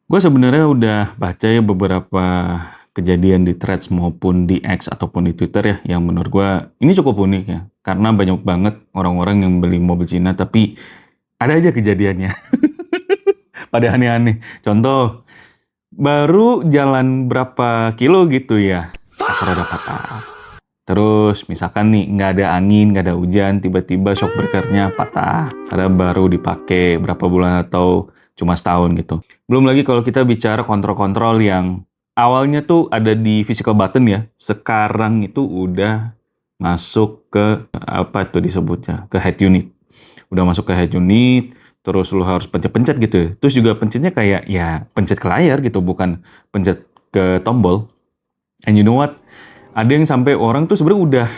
Gue sebenarnya udah baca ya beberapa kejadian di Threads maupun di X ataupun di Twitter ya, yang menurut gue ini cukup unik ya. Karena banyak banget orang-orang yang beli mobil Cina, tapi ada aja kejadiannya. Pada aneh-aneh. Contoh, baru jalan berapa kilo gitu ya, pas roda patah. Terus misalkan nih nggak ada angin, nggak ada hujan, tiba-tiba shock breakernya patah. Karena baru dipakai berapa bulan atau cuma setahun gitu. Belum lagi kalau kita bicara kontrol-kontrol yang awalnya tuh ada di physical button ya. Sekarang itu udah masuk ke apa tuh disebutnya, ke head unit. Udah masuk ke head unit, terus lu harus pencet-pencet gitu ya. Terus juga pencetnya kayak ya pencet ke layar gitu, bukan pencet ke tombol. And you know what? Ada yang sampai orang tuh sebenarnya udah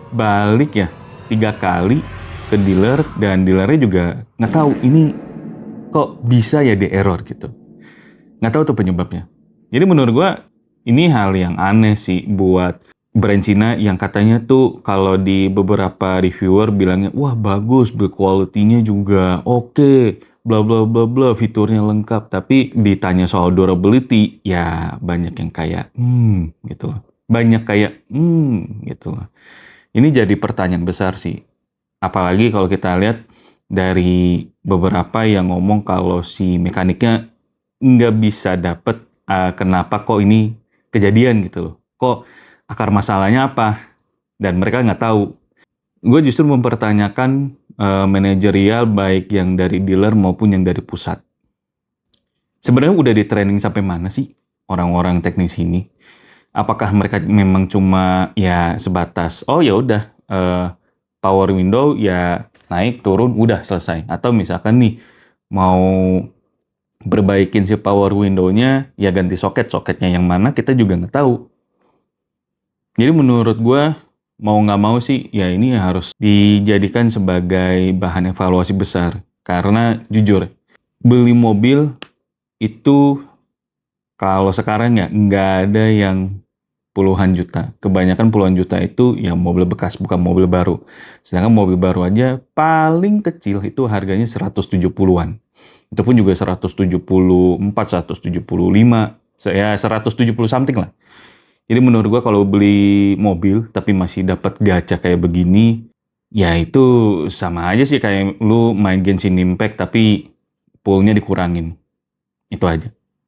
balik ya 3 kali ke dealer dan dealernya juga nggak tahu ini kok bisa ya di error gitu. Nggak tahu tuh penyebabnya. Jadi menurut gua ini hal yang aneh sih buat brand Cina yang katanya tuh kalau di beberapa reviewer bilangnya wah bagus, build quality-nya juga oke, bla bla bla bla, fiturnya lengkap. Tapi ditanya soal durability ya banyak yang kayak gitu loh. Banyak kayak gitu loh. Ini jadi pertanyaan besar sih. Apalagi kalau kita lihat dari beberapa yang ngomong kalau si mekaniknya nggak bisa dapet kenapa kok ini kejadian gitu loh. Kok akar masalahnya apa? Dan mereka nggak tahu. Gue justru mempertanyakan manajerial baik yang dari dealer maupun yang dari pusat. Sebenarnya udah di training sampai mana sih orang-orang teknis ini? Apakah mereka memang cuma ya sebatas oh ya udah power window ya naik turun udah selesai, atau misalkan nih mau perbaikin si power window-nya ya ganti soketnya yang mana kita juga nggak tahu. Jadi menurut gue mau nggak mau sih ya ini harus dijadikan sebagai bahan evaluasi besar, karena jujur beli mobil itu kalau sekarang ya nggak ada yang puluhan juta. Kebanyakan puluhan juta itu yang mobil bekas, bukan mobil baru. Sedangkan mobil baru aja paling kecil itu harganya 170-an. Itu pun juga 174, 175, ya 170 something lah. Jadi menurut gua kalau beli mobil tapi masih dapat gacha kayak begini, ya itu sama aja sih kayak lu main Genshin Impact tapi poolnya dikurangin. Itu aja.